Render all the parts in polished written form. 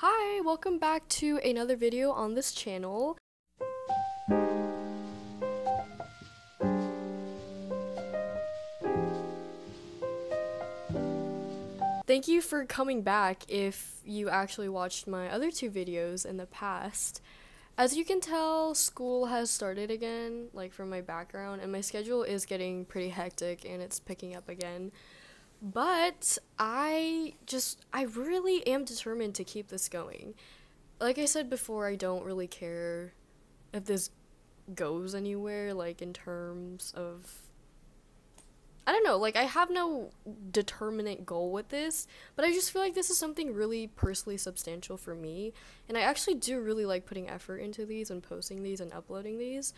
Hi, welcome back to another video on this channel. Thank you for coming back if you actually watched my other two videos in the past. As you can tell, school has started again, like from my background, and my schedule is getting pretty hectic and it's picking up again. But I really am determined to keep this going. Like I said before, I don't really care if this goes anywhere, like in terms of, I don't know, like I have no determinate goal with this, but I just feel like this is something really personally substantial for me, and I actually do really like putting effort into these and posting these and uploading these.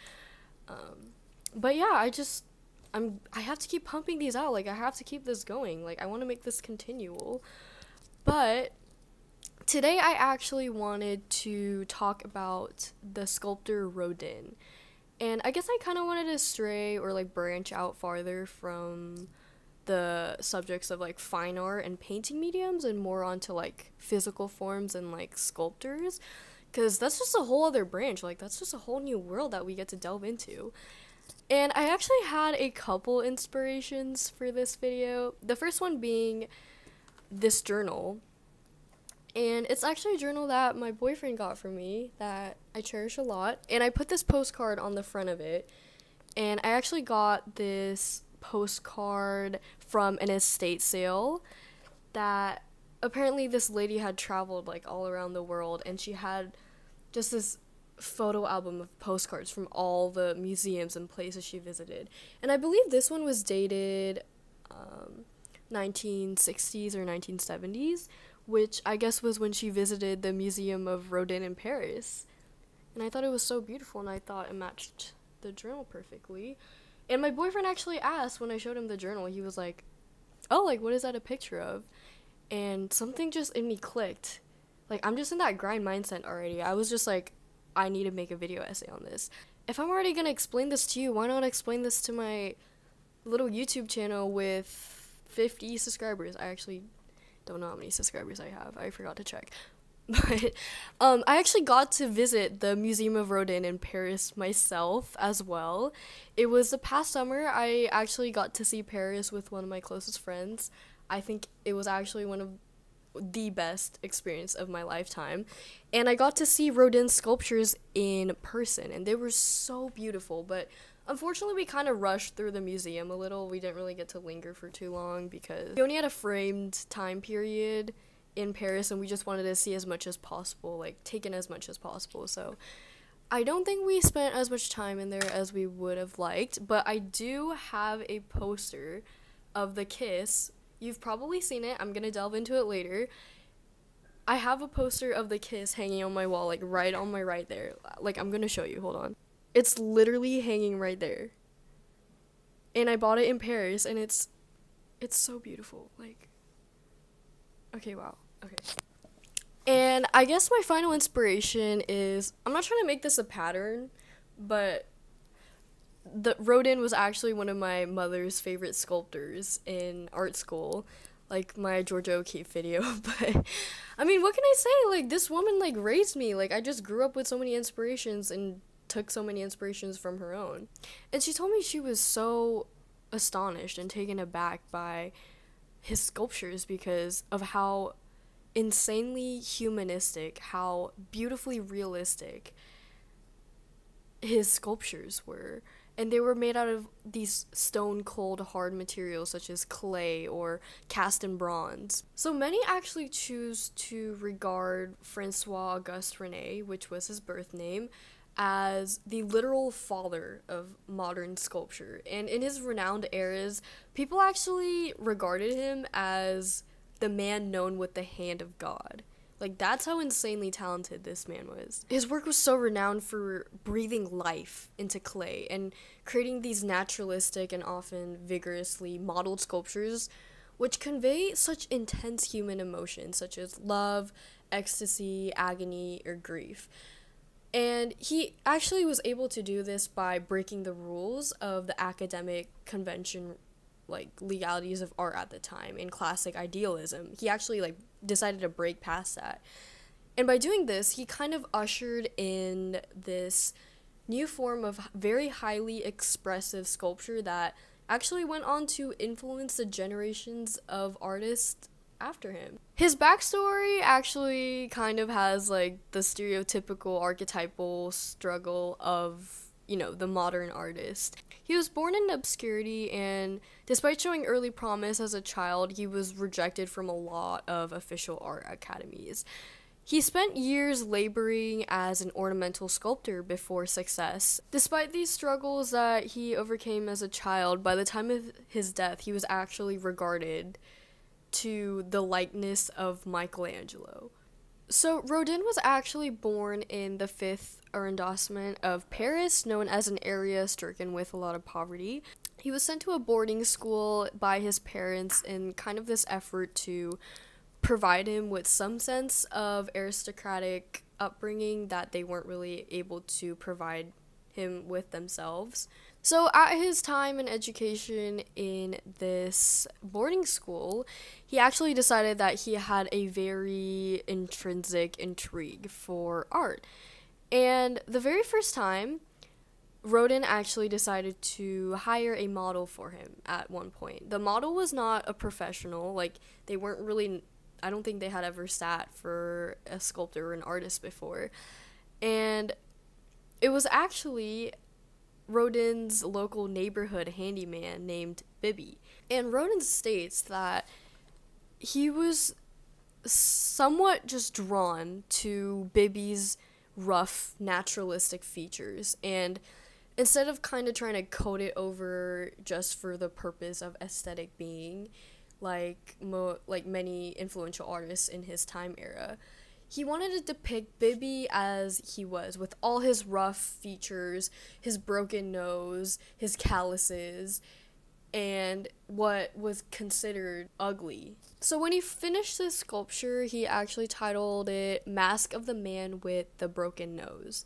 But yeah, I have to keep pumping these out. Like I have to keep this going. Like I want to make this continual. But today I actually wanted to talk about the sculptor Rodin. And I guess I kind of wanted to stray or like branch out farther from the subjects of like fine art and painting mediums and more onto like physical forms and like sculptors, because that's just a whole other branch. Like that's just a whole new world that we get to delve into. And I actually had a couple inspirations for this video. The first one being this journal. And it's actually a journal that my boyfriend got for me that I cherish a lot. And I put this postcard on the front of it. And I actually got this postcard from an estate sale that apparently this lady had traveled like all around the world, and she had just this photo album of postcards from all the museums and places she visited. And I believe this one was dated 1960s or 1970s, which I guess was when she visited the Museum of Rodin in Paris. And I thought it was so beautiful, and I thought it matched the journal perfectly. And my boyfriend actually asked when I showed him the journal, he was like, oh, like, what is that a picture of? And something just in me clicked. Like, I'm just in that grind mindset already. I was just like, I need to make a video essay on this. If I'm already gonna explain this to you, why not explain this to my little YouTube channel with 50 subscribers? I actually don't know how many subscribers I have. I forgot to check. But I actually got to visit the Museum of Rodin in Paris myself as well. It was the past summer. I actually got to see Paris with one of my closest friends. I think it was actually one of the best experience of my lifetime, and I got to see Rodin's sculptures in person, and they were so beautiful. But unfortunately we kind of rushed through the museum a little. We didn't really get to linger for too long because we only had a framed time period in Paris, and we just wanted to see as much as possible, like take in as much as possible. So I don't think we spent as much time in there as we would have liked, but I do have a poster of the kiss. You've probably seen it. I'm gonna delve into it later. I have a poster of the kiss hanging on my wall, like right on my right there. Like I'm gonna show you, hold on. It's literally hanging right there. And I bought it in Paris, and it's so beautiful. Like, okay, wow. Okay. And I guess my final inspiration is, I'm not trying to make this a pattern, but the Rodin was actually one of my mother's favorite sculptors in art school, like my Georgia O'Keeffe video. But I mean, what can I say? Like, this woman like raised me. Like, I just grew up with so many inspirations and took so many inspirations from her own. And she told me she was so astonished and taken aback by his sculptures because of how insanely humanistic, how beautifully realistic his sculptures were. And they were made out of these stone cold hard materials such as clay or cast in bronze. So many actually choose to regard Francois Auguste Rene, which was his birth name, as the literal father of modern sculpture. And in his renowned eras, people actually regarded him as the man known with the hand of God. Like, that's how insanely talented this man was. His work was so renowned for breathing life into clay and creating these naturalistic and often vigorously modeled sculptures which convey such intense human emotions such as love, ecstasy, agony, or grief. And he actually was able to do this by breaking the rules of the academic convention, like legalities of art at the time in classic idealism. He actually like decided to break past that. And by doing this, he kind of ushered in this new form of very highly expressive sculpture that actually went on to influence the generations of artists after him. His backstory actually kind of has like the stereotypical archetypal struggle of, the modern artist. He was born in obscurity, and despite showing early promise as a child, he was rejected from a lot of official art academies. He spent years laboring as an ornamental sculptor before success. Despite these struggles that he overcame as a child, by the time of his death, he was actually regarded to the likeness of Michelangelo. So Rodin was actually born in the 5th arrondissement of Paris, known as an area stricken with a lot of poverty. He was sent to a boarding school by his parents in kind of this effort to provide him with some sense of aristocratic upbringing that they weren't really able to provide him with themselves. So at his time in education in this boarding school, he actually decided that he had a very intrinsic intrigue for art. And the very first time, Rodin actually decided to hire a model for him at one point. The model was not a professional, like they weren't really, I don't think they had ever sat for a sculptor or an artist before. And it was actually Rodin's local neighborhood handyman named Bibby. And Rodin states that he was somewhat just drawn to Bibby's rough, naturalistic features, and instead of kind of trying to coat it over just for the purpose of aesthetic being, like many influential artists in his time era, he wanted to depict Bibby as he was, with all his rough features, his broken nose, his calluses, and what was considered ugly. So when he finished this sculpture, he actually titled it Mask of the Man with the Broken Nose.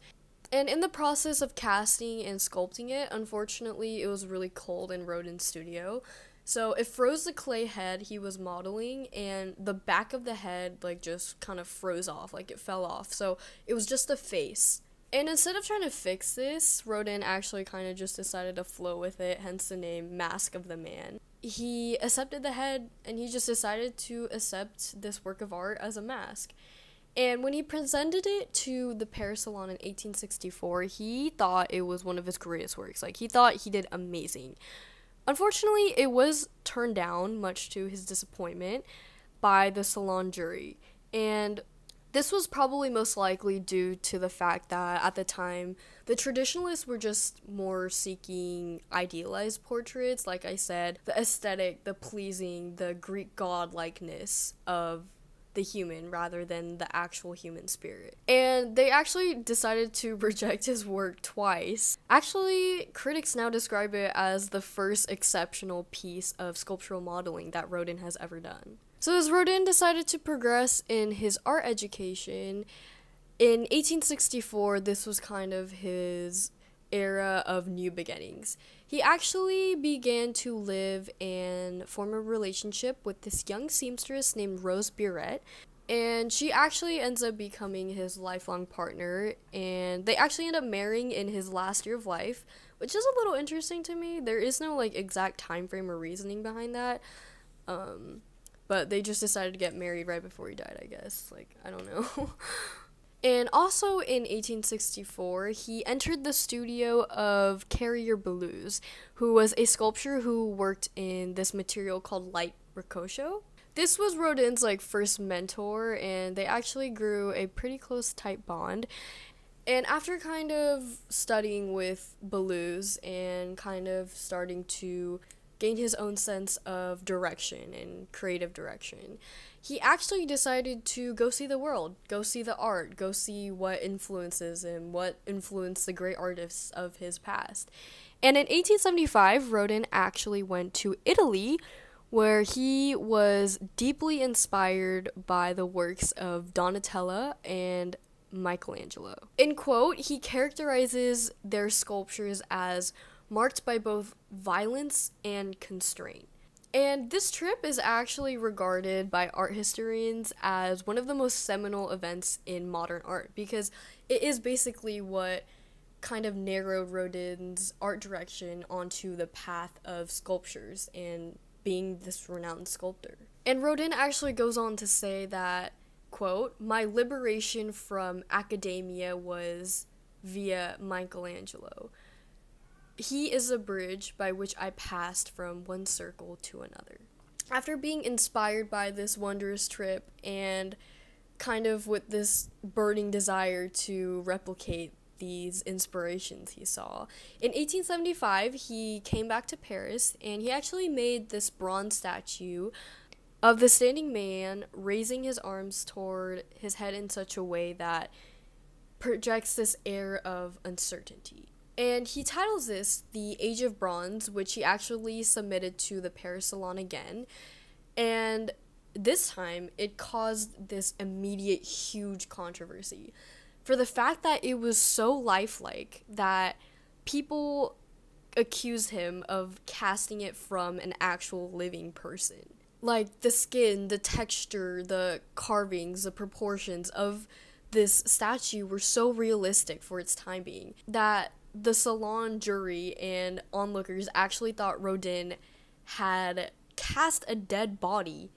And in the process of casting and sculpting it, unfortunately, it was really cold in Rodin's studio. So it froze the clay head he was modeling, and the back of the head, just kind of froze off, it fell off. So it was just the face. And instead of trying to fix this, Rodin actually kind of just decided to flow with it, hence the name Mask of the Man. He accepted the head, and he just decided to accept this work of art as a mask. And when he presented it to the Paris Salon in 1864, he thought it was one of his greatest works. He thought he did amazing. Unfortunately, it was turned down, much to his disappointment, by the Salon jury. And this was probably most likely due to the fact that at the time, the traditionalists were just more seeking idealized portraits, like I said, the aesthetic, the pleasing, the Greek god-likeness of the human rather than the actual human spirit. And they actually decided to reject his work twice. Actually, critics now describe it as the first exceptional piece of sculptural modeling that Rodin has ever done. So as Rodin decided to progress in his art education, in 1864, this was kind of his era of new beginnings. He actually began to live and form a relationship with this young seamstress named Rose Biret, and she actually ends up becoming his lifelong partner, and they actually end up marrying in his last year of life, which is a little interesting to me. There is no exact time frame or reasoning behind that, but they just decided to get married right before he died, I guess. I don't know. And also in 1864, he entered the studio of Carrier Belleuse, who was a sculptor who worked in this material called light rococo. This was Rodin's first mentor, and they actually grew a pretty close, tight bond. And after kind of studying with Belleuse and kind of starting to gain his own sense of direction and creative direction, he actually decided to go see the world, go see the art, go see what influences him, what influenced the great artists of his past. And in 1875, Rodin actually went to Italy, where he was deeply inspired by the works of Donatella and Michelangelo. In quote, he characterizes their sculptures as marked by both violence and constraint. And this trip is actually regarded by art historians as one of the most seminal events in modern art because it is basically what kind of narrowed Rodin's art direction onto the path of sculptures and being this renowned sculptor. And Rodin actually goes on to say that, quote, "My liberation from academia was via Michelangelo. He is a bridge by which I passed from one circle to another." After being inspired by this wondrous trip and kind of with this burning desire to replicate these inspirations he saw, in 1875 he came back to Paris and he actually made this bronze statue of the standing man raising his arms toward his head in such a way that projects this air of uncertainty. And he titles this The Age of Bronze, which he actually submitted to the Paris Salon again. And this time, it caused this immediate huge controversy for the fact that it was so lifelike that people accused him of casting it from an actual living person. Like, the skin, the texture, the carvings, the proportions of this statue were so realistic for its time being that the salon jury and onlookers actually thought Rodin had cast a dead body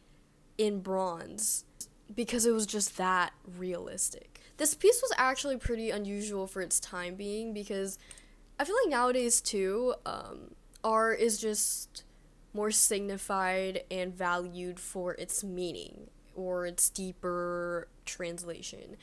in bronze because it was just that realistic. This piece was actually pretty unusual for its time being because I feel like nowadays too, art is just more signified and valued for its meaning or its deeper translation.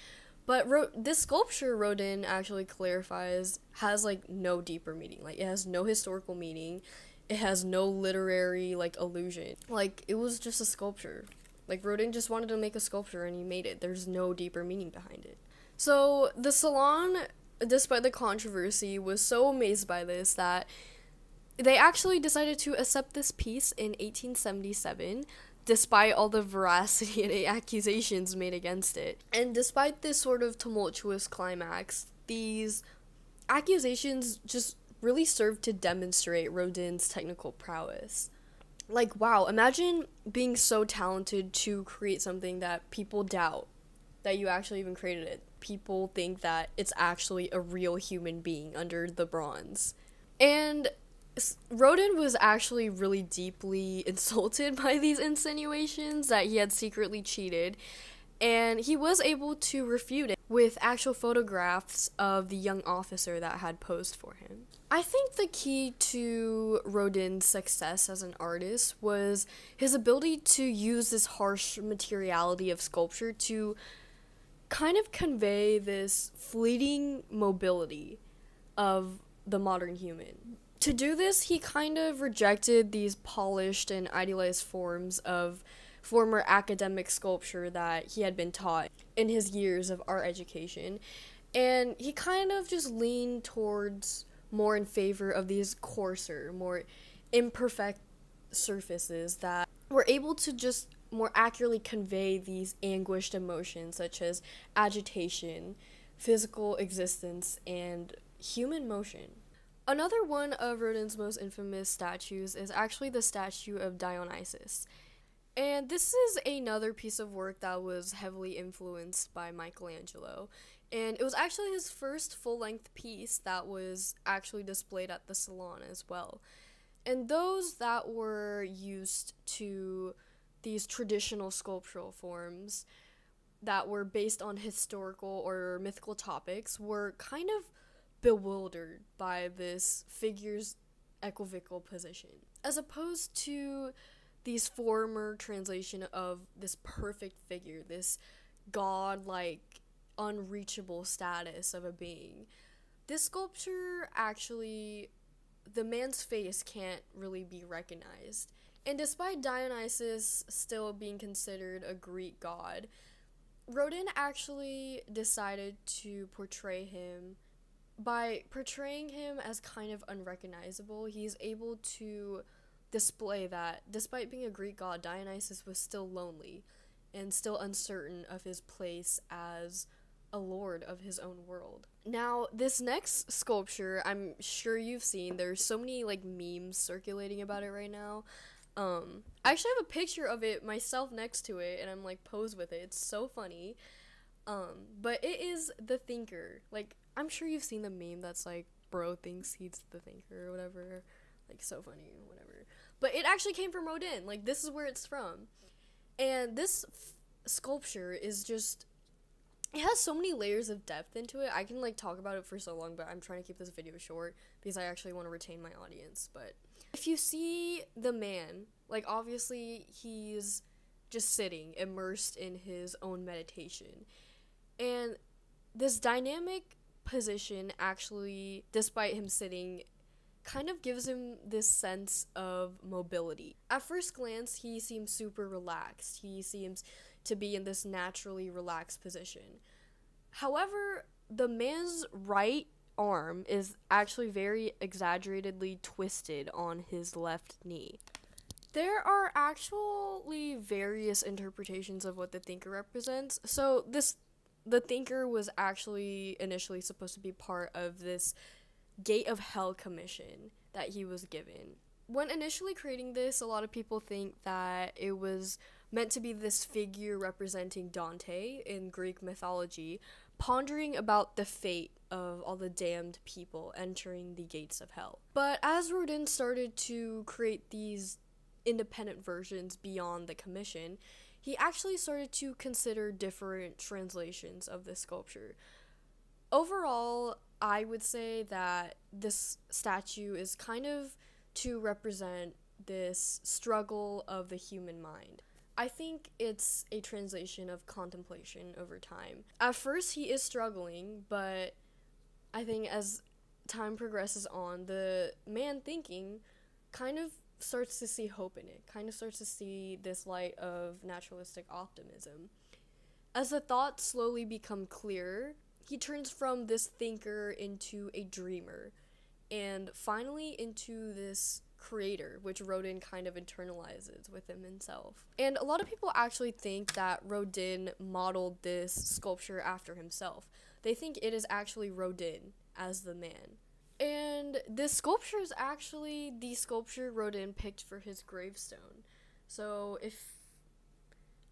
But this sculpture, Rodin actually clarifies, has, like, no deeper meaning. Like, it has no historical meaning. It has no literary, like, allusion. Like, it was just a sculpture. Like, Rodin just wanted to make a sculpture and he made it. There's no deeper meaning behind it. So, the Salon, despite the controversy, was so amazed by this that they actually decided to accept this piece in 1877, despite all the veracity and accusations made against it. And despite this sort of tumultuous climax, these accusations just really served to demonstrate Rodin's technical prowess. Like, wow, imagine being so talented to create something that people doubt that you actually even created it. People think that it's actually a real human being under the bronze. And Rodin was actually really deeply insulted by these insinuations that he had secretly cheated, and he was able to refute it with actual photographs of the young officer that had posed for him. I think the key to Rodin's success as an artist was his ability to use this harsh materiality of sculpture to kind of convey this fleeting mobility of the modern human. To do this, he kind of rejected these polished and idealized forms of former academic sculpture that he had been taught in his years of art education, and he kind of just leaned towards more in favor of these coarser, more imperfect surfaces that were able to just more accurately convey these anguished emotions such as agitation, physical existence, and human motion. Another one of Rodin's most infamous statues is actually the statue of Dionysus. And this is another piece of work that was heavily influenced by Michelangelo. And it was actually his first full-length piece that was actually displayed at the Salon as well. And those that were used to these traditional sculptural forms that were based on historical or mythical topics were kind of bewildered by this figure's equivocal position, as opposed to these former translation of this perfect figure, this godlike, unreachable status of a being. This sculpture actually, the man's face can't really be recognized. And despite Dionysus still being considered a Greek god, Rodin actually decided to portray him. By portraying him as kind of unrecognizable, he's able to display that, despite being a Greek god, Dionysus was still lonely and still uncertain of his place as a lord of his own world. Now, this next sculpture, I'm sure you've seen, there's so many, like, memes circulating about it right now. I actually have a picture of it myself next to it, and I'm like posed with it. It's so funny. But it is the Thinker. Like, I'm sure you've seen the meme that's like, bro thinks he's the Thinker or whatever. Like, so funny, whatever. But it actually came from Rodin. Like, this is where it's from. And this sculpture is just, it has so many layers of depth into it. I can like talk about it for so long, but I'm trying to keep this video short because I actually want to retain my audience. But if you see the man, like, obviously he's just sitting immersed in his own meditation, and this dynamic position actually, despite him sitting, kind of gives him this sense of mobility. At first glance, he seems super relaxed. He seems to be in this naturally relaxed position. However, the man's right arm is actually very exaggeratedly twisted on his left knee. There are actually various interpretations of what the Thinker represents. So the Thinker was actually initially supposed to be part of this Gate of Hell commission that he was given. When initially creating this, a lot of people think that it was meant to be this figure representing Dante in Greek mythology, pondering about the fate of all the damned people entering the gates of hell. But as Rodin started to create these independent versions beyond the commission, he actually started to consider different translations of this sculpture. Overall, I would say that this statue is kind of to represent this struggle of the human mind. I think it's a translation of contemplation over time. At first, he is struggling, but I think as time progresses on, the man thinking kind of starts to see hope in it, kind of starts to see this light of naturalistic optimism. As the thoughts slowly become clearer, he turns from this thinker into a dreamer, and finally into this creator, which Rodin kind of internalizes within himself. And a lot of people actually think that Rodin modeled this sculpture after himself. They think it is actually Rodin as the man. And this sculpture is actually the sculpture Rodin picked for his gravestone. So if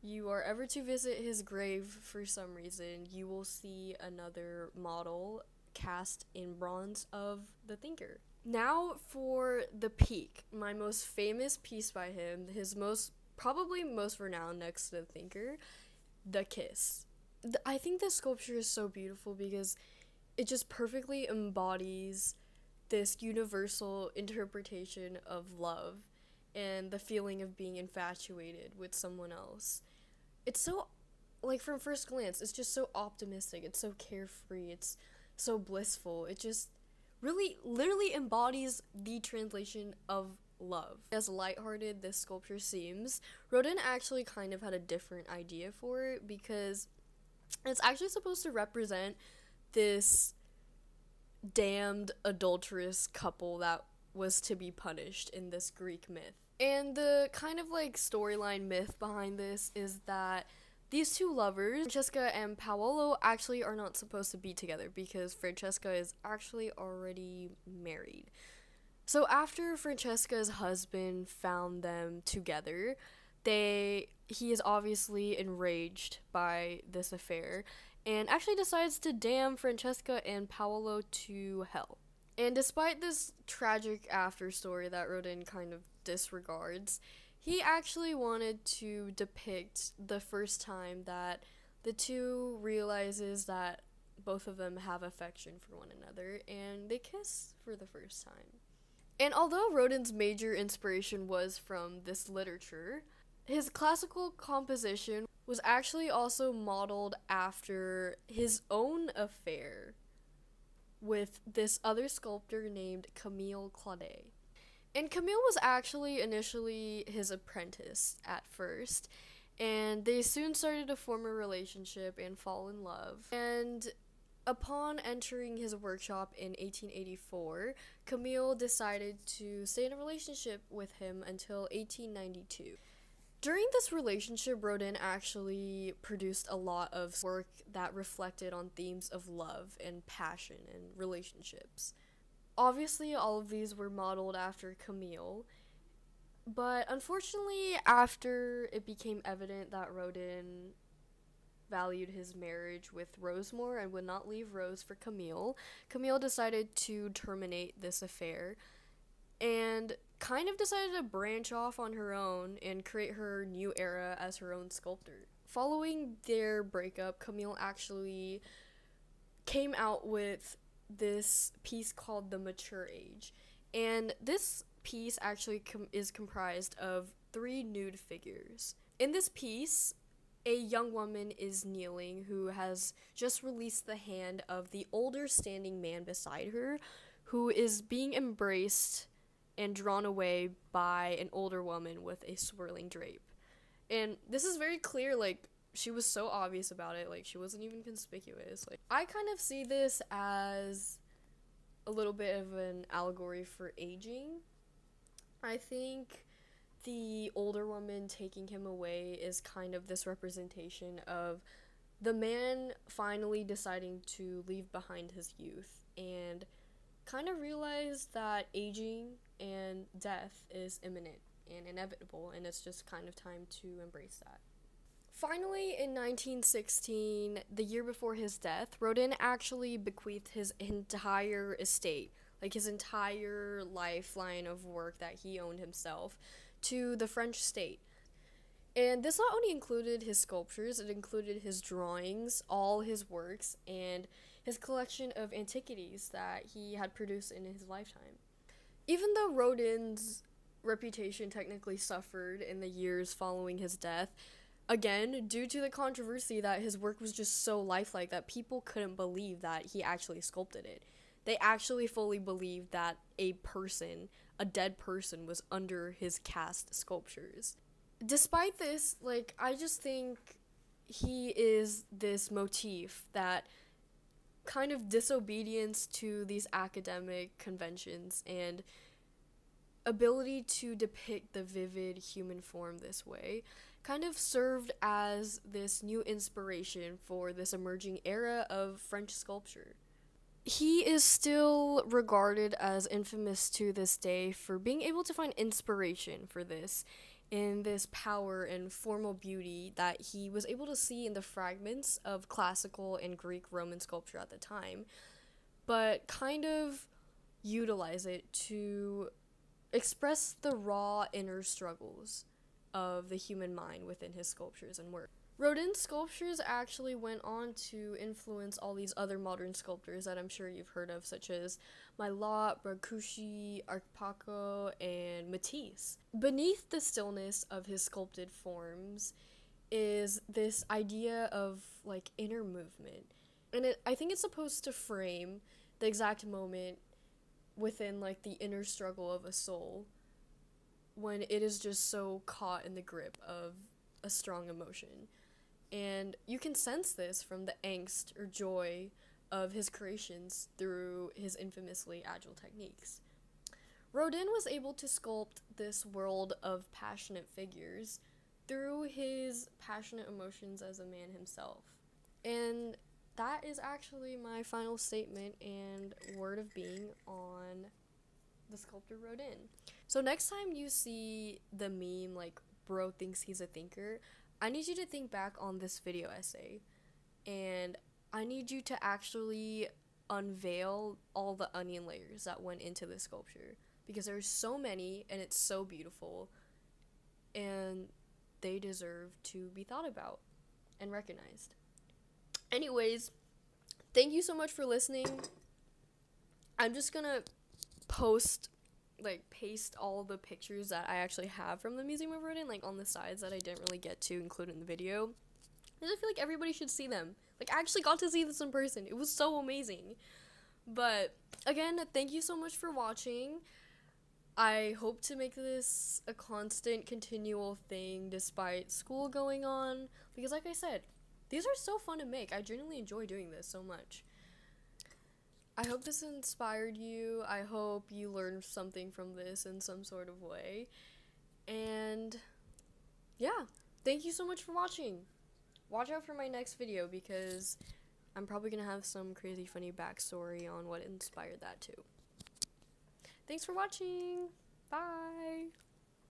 you are ever to visit his grave for some reason, you will see another model cast in bronze of the Thinker. Now for the peak, my most famous piece by him, his probably most renowned next to the Thinker, the Kiss. I think this sculpture is so beautiful because it just perfectly embodies this universal interpretation of love and the feeling of being infatuated with someone else. It's so, like, from first glance, it's just so optimistic, it's so carefree, it's so blissful. It just really, literally embodies the translation of love. As lighthearted this sculpture seems, Rodin actually kind of had a different idea for it because it's actually supposed to represent this damned adulterous couple that was to be punished in this Greek myth. And the kind of like storyline myth behind this is that these two lovers, Francesca and Paolo, actually are not supposed to be together because Francesca is actually already married. So after Francesca's husband found them together, he is obviously enraged by this affair and actually decides to damn Francesca and Paolo to hell. And despite this tragic after story that Rodin kind of disregards, he actually wanted to depict the first time that the two realizes that both of them have affection for one another and they kiss for the first time. And although Rodin's major inspiration was from this literature, his classical composition was actually also modeled after his own affair with this other sculptor named Camille Claudet. And Camille was actually initially his apprentice at first, and they soon started to form a relationship and fall in love. And upon entering his workshop in 1884, Camille decided to stay in a relationship with him until 1892. During this relationship, Rodin actually produced a lot of work that reflected on themes of love and passion and relationships. Obviously, all of these were modeled after Camille, But unfortunately, after it became evident that Rodin valued his marriage with Rosemore and would not leave Rose for Camille, Camille decided to terminate this affair and kind of decided to branch off on her own and create her new era as her own sculptor. Following their breakup, Camille actually came out with this piece called The Mature Age. And this piece actually is comprised of 3 nude figures. In this piece, a young woman is kneeling who has just released the hand of the older standing man beside her, who is being embraced and drawn away by an older woman with a swirling drape. And this is very clear, like, she was so obvious about it, like, she wasn't even conspicuous. Like, I kind of see this as a little bit of an allegory for aging. I think the older woman taking him away is kind of this representation of the man finally deciding to leave behind his youth and kind of realize that aging and death is imminent and inevitable, and it's just kind of time to embrace that. Finally, in 1916, the year before his death, Rodin actually bequeathed his entire estate, like his entire lifeline of work that he owned himself, to the French state. And this not only included his sculptures, it included his drawings, all his works, and his collection of antiquities that he had produced in his lifetime. Even though Rodin's reputation technically suffered in the years following his death, again, due to the controversy that his work was just so lifelike that people couldn't believe that he actually sculpted it. They actually fully believed that a person, a dead person, was under his cast sculptures. Despite this, like, I just think he is this motif that kind of disobedience to these academic conventions and ability to depict the vivid human form this way kind of served as this new inspiration for this emerging era of French sculpture. He is still regarded as infamous to this day for being able to find inspiration for this in this power and formal beauty that he was able to see in the fragments of classical and Greek Roman sculpture at the time, but kind of utilize it to express the raw inner struggles of the human mind within his sculptures and work. Rodin's sculptures actually went on to influence all these other modern sculptors that I'm sure you've heard of, such as Maillot, Brancusi, Arpaco, and Matisse. Beneath the stillness of his sculpted forms is this idea of, like, inner movement. And I think it's supposed to frame the exact moment within, like, the inner struggle of a soul when it is just so caught in the grip of a strong emotion. And you can sense this from the angst or joy of his creations through his infamously agile techniques. Rodin was able to sculpt this world of passionate figures through his passionate emotions as a man himself. And that is actually my final statement and word of being on the sculptor Rodin. So next time you see the meme, like, bro thinks he's a thinker, I need you to think back on this video essay, and I need you to actually unveil all the onion layers that went into this sculpture, because there's so many and it's so beautiful, and they deserve to be thought about and recognized. Anyways, thank you so much for listening. I'm just gonna paste all the pictures that I actually have from the Museum of Rodin, like, on the sides that I didn't really get to include in the video. I just feel like everybody should see them. Like, I actually got to see this in person. It was so amazing. But, again, thank you so much for watching. I hope to make this a constant, continual thing despite school going on, because, like I said, these are so fun to make. I genuinely enjoy doing this so much. I hope this inspired you. I hope you learned something from this in some sort of way. And yeah, thank you so much for watching. Watch out for my next video because I'm probably going to have some crazy funny backstory on what inspired that too. Thanks for watching. Bye.